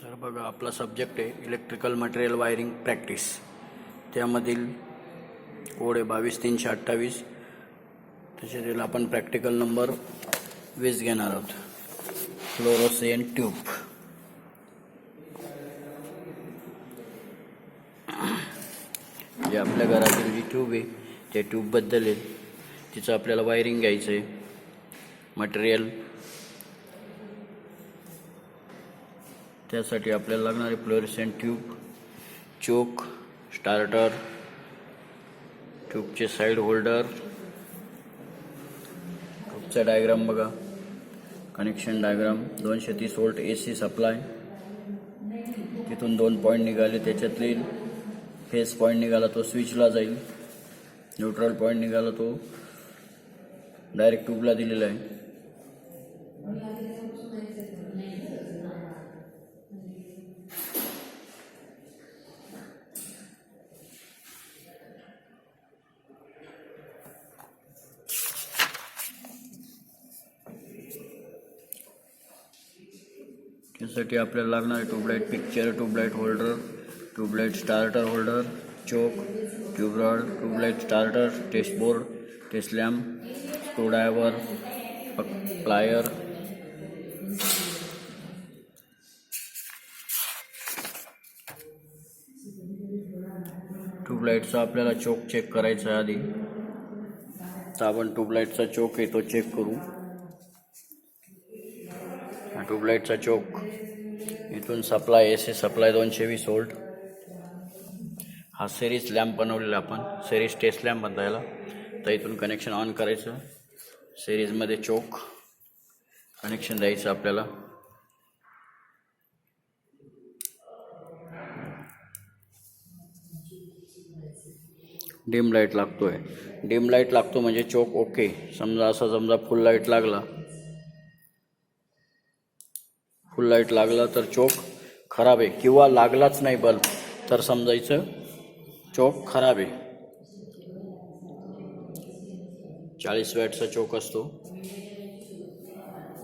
तर बघा, आपला सब्जेक्ट आहे इलेक्ट्रिकल मटेरियल वायरिंग प्रॅक्टिस. त्यामधील कोड आहे 22328. त्याच्यातील आपण प्रॅक्टिकल नंबर 20 घेणार आहोत. Fluorescent tube. जे आपल्या घरातील जी ट्यूब आहे त्या ट्यूबबद्दल आहे, तिचं आपल्याला वायरिंग घ्यायचं आहे. मटेरियल त्यासाठी आपल्याला लागणारे फ्लोरोसेंट ट्यूब, चोक, स्टार्टर, ट्यूबचे साईड होल्डर, ट्यूबचा डायग्राम बघा, connection diagram, 230 volt AC supply, तिथून 2 पॉईंट निघाले, त्याच्यातली फेस पॉईंट निघाला तो स्विचला जाईल, न्यूट्रल पॉईंट निघाला तो डायरेक्ट ट्यूबला दिलेला आहे. त्यासाठी आपल्याला लागणार tubelight picture, tubelight holder, tubelight starter holder, choke, tube rod, tubelight starter, test board, test lamp, screwdriver, plier, ट्यूबलाईटचा आपल्याला चोक चेक करायचा आहे आधी. तर आपण ट्यूबलाईटचा चोक आहे तो चेक करू. ट्यूबलाईटचा चोक इथून सप्लाय AC सप्लाय 220 व्होल्ट. हा सिरीज लॅम्प बनवलेला आपण, सिरीज टेस्ट लॅम्प म्हणता याला. तर इथून कनेक्शन ऑन करायचं, सिरीजमध्ये चोक कनेक्शन द्यायचं आपल्याला. डिम लाईट लागतोय, डिम लाईट लागतो म्हणजे चोक ओके. समजा फुल लाईट लागला, फुल लाईट लागला तर चोक खराब आहे, किंवा लागलाच नाही बल्ब तर समजायचं चोक खराब आहे. 40 वॅटचा चोक असतो.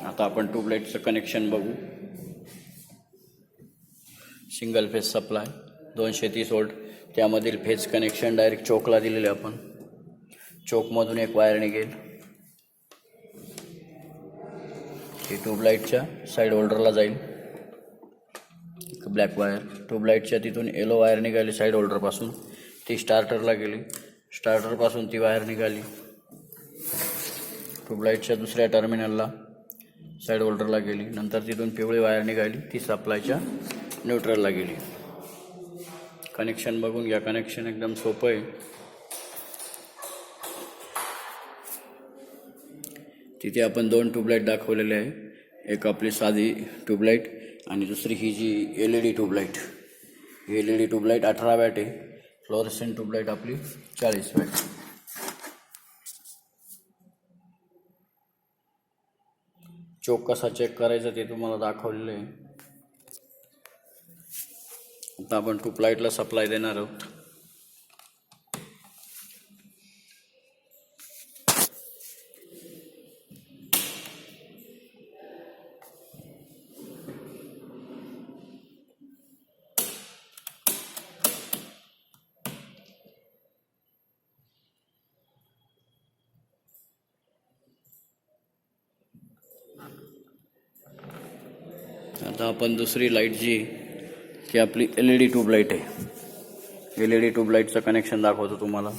आता आपण ट्यूबलाईटचं कनेक्शन बघू. सिंगल फेज सप्लाय 230 व्होल्ट, त्यामधील फेज कनेक्शन डायरेक्ट चोकला दिलेले आपण. चोकमधून एक वायर निघेल, ती ट्यूबलाईटच्या साईड होल्डरला जाईल. ब्लॅक वायर ट्यूबलाईटच्या तिथून येलो वायर निघाली साईड होल्डरपासून, ती स्टार्टरला गेली. स्टार्टरपासून ती वायर निघाली ट्यूबलाईटच्या दुसऱ्या टर्मिनलला, साईड होल्डरला गेली. नंतर तिथून पिवळी वायर निघाली, ती सप्लायच्या न्यूट्रलला गेली. कनेक्शन बघून घ्या, कनेक्शन एकदम सोपं आहे. तिथे आपण 2 ट्यूबलाईट दाखवलेले आहे, एक आपली साधी ट्यूबलाईट आणि दुसरी ही जी LED tubelight. LED tubelight 18 watt आहे, फ्लोरोसेंट ट्यूबलाईट आपली 40 वॅट. चोक कसा चेक करायचा ते तुम्हाला दाखवलेलं आहे. आता आपण ट्यूबलाईटला सप्लाय देणार आहोत. आता आपण दुसरी लाईट जी ती आपली LED ट्यूबलाईट आहे. LED ट्यूबलाईटचं कनेक्शन दाखवतो तुम्हाला.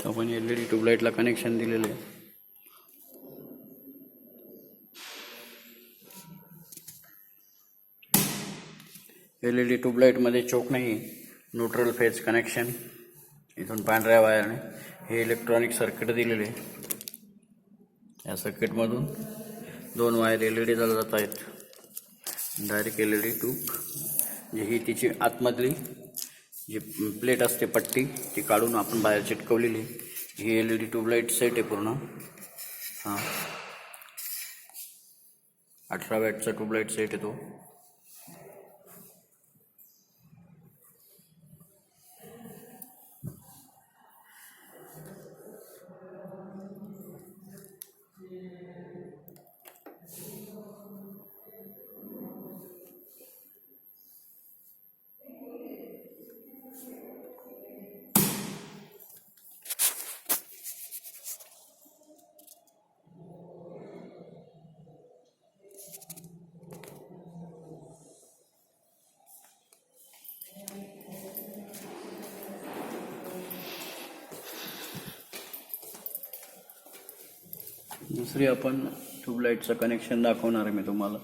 आपण LED ट्यूबलाईटला कनेक्शन दिलेलं आहे. LED ट्यूबलाईटमध्ये चोक नाही, न्यूट्रल फेज कनेक्शन. इथून पांढऱ्या वायरने हे इलेक्ट्रॉनिक सर्किट दिलेले आहे. या सर्किटमधून 2 वायर LEDला जात आहेत. डायरेक्ट LED ट्यूब जी ही तिची आतमधली जी प्लेट असते पट्टी ती काढून आपण बाहेर चिटकवलेली. ही LED ट्यूबलाईट सेट आहे पूर्ण. 18 वॅटचा ट्यूबलाईट सेट आहे तो. दुसरी आपण ट्यूबलाईटचं कनेक्शन दाखवणार आहे मी तुम्हाला.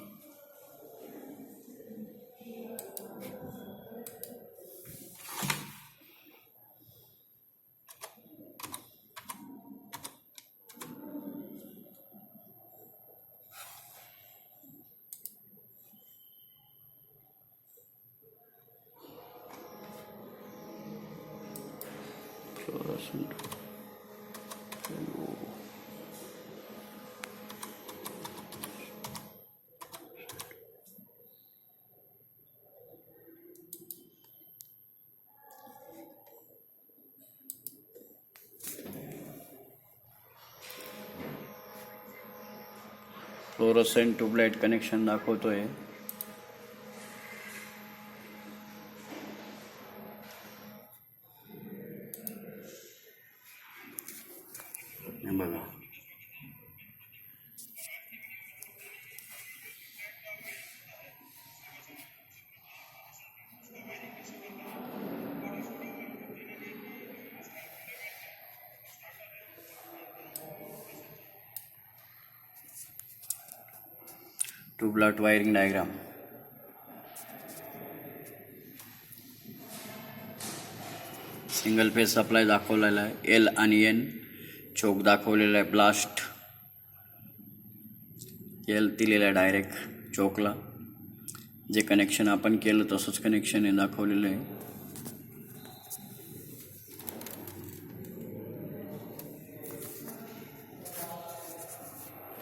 फ्लोरोसेंट ट्यूबलाईट कनेक्शन दाखवतोय. बघा, tubelight wiring diagram. Single phase supply दाखवलेला आहे. L आणि N चोक दाखवलेला आहे. ब्लास्ट L दिलेला आहे डायरेक्ट चोकला. जे कनेक्शन आपण केलं तसंच कनेक्शन आहे दाखवलेलं आहे.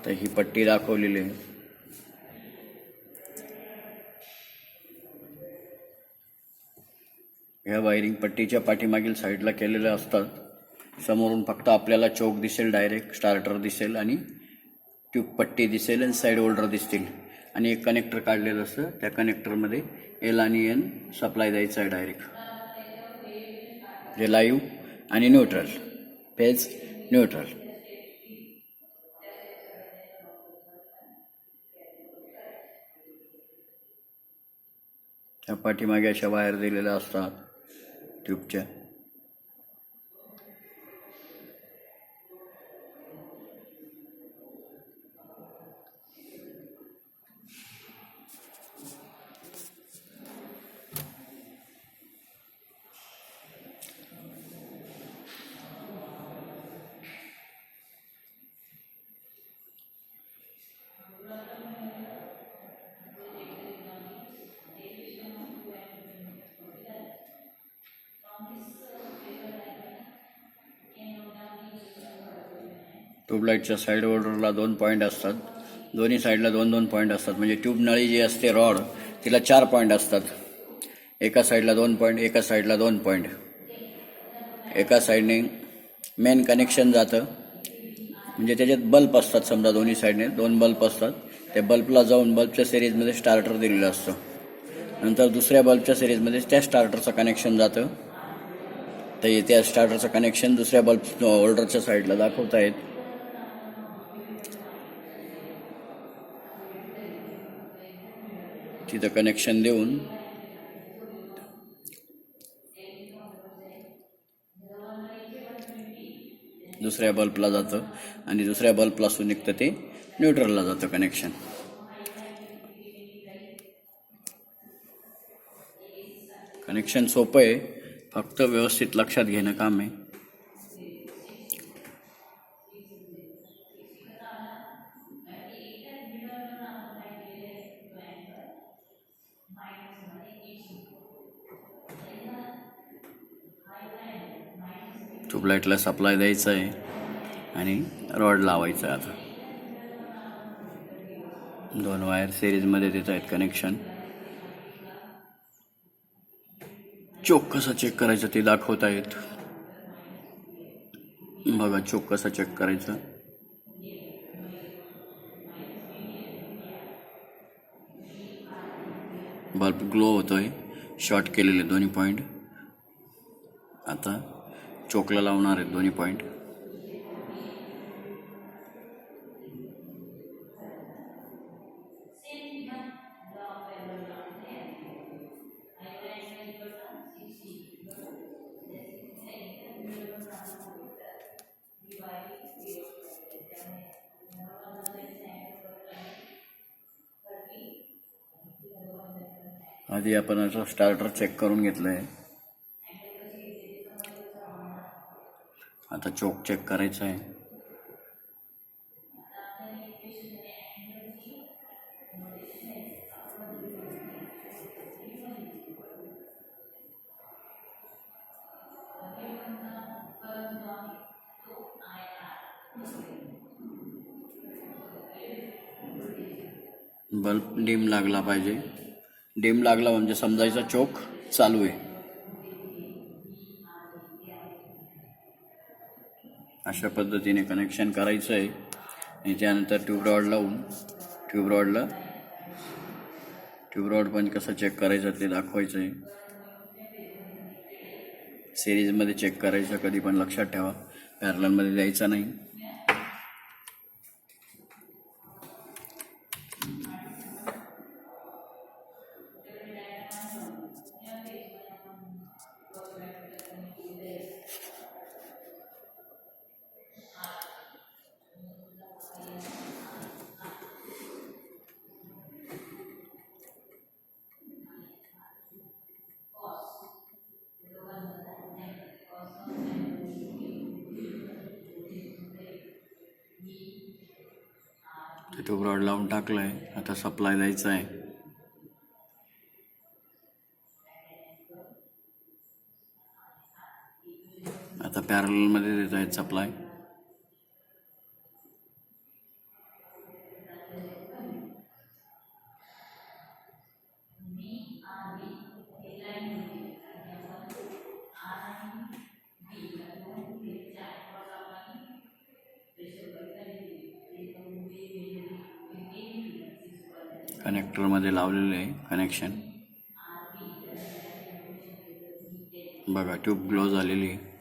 तर ही पट्टी दाखवलेली आहे. ह्या वायरिंग पट्टीच्या पाठीमागील साईडला केलेल्या असतात. समोरून फक्त आपल्याला चोक दिसेल, डायरेक्ट स्टार्टर दिसेल आणि ट्यूब पट्टी दिसेल आणि साईड होल्डर दिसतील. आणि एक कनेक्टर काढलेलं असतं. त्या कनेक्टरमध्ये L आणि N सप्लाय द्यायचा आहे डायरेक्ट. जे लाईव्ह आणि न्यूट्रल फेज न्यूट्रल. त्या पाठीमागे अशा वायर दिलेल्या असतात ट्यूबच्या. ट्यूबलाईटच्या साईड होल्डरला 2 पॉईंट असतात. दोन्ही साईडला 2-2 पॉईंट असतात. म्हणजे ट्यूब नळी जी असते रॉड तिला 4 पॉईंट असतात. एका साईडला 2 पॉईंट, एका साईडला 2 पॉईंट. एका साईडने मेन कनेक्शन जातं. म्हणजे त्याच्यात बल्ब असतात. समजा दोन्ही साईडने 2 बल्ब असतात. त्या बल्बला जाऊन बल्बच्या सिरीजमध्ये स्टार्टर दिलेलं असतं. नंतर दुसऱ्या बल्बच्या सिरीजमध्ये त्या स्टार्टरचं कनेक्शन जातं. तर त्या स्टार्टरचं कनेक्शन दुसऱ्या बल्ब होल्डरच्या साईडला दाखवता येत. तिथं कनेक्शन देऊन दुसऱ्या बल्बला जातं आणि दुसऱ्या बल्बपासून निघतं ते न्यूट्रलला जातं कनेक्शन. कनेक्शन सोपं आहे, फक्त व्यवस्थित लक्षात घेणं काम आहे. ट्यूबलाईटला सप्लाय द्यायचा आहे आणि रॉड लावायचं आहे. आता 2 वायर सिरीजमध्ये देत आहेत कनेक्शन. चोक कसा चेक करायचं ते दाखवत आहेत. बघा चोक कसा चेक करायचा. बल्ब ग्लो होतोय, शॉर्ट केलेले दोन्ही पॉईंट. आता चोकला लावणार आहेत दोन्ही पॉईंट. आधी आपण असं स्टार्टर चेक करून घेतलंय. आता चोक चेक करायचा आहे. बल्ब डिम लागला पाहिजे. डिम लागला म्हणजे समजायचा चोक चालू आहे. अशा पद्धतीने कनेक्शन करायचं आहे आणि त्यानंतर ट्यूब रॉड पण कसं चेक करायचं ते दाखवायचं आहे. सिरीजमध्ये चेक करायचं, कधी पण लक्षात ठेवा, पॅरललमध्ये द्यायचा नाही. ट्यूब रॉड लावून टाकलाय. आता सप्लाय द्यायचा आहे. आता पॅरललमध्ये देत आहेत सप्लाय. कनेक्टरमध्ये लावलेले आहे कनेक्शन. बघा ट्यूब ग्लो झालेली आहे.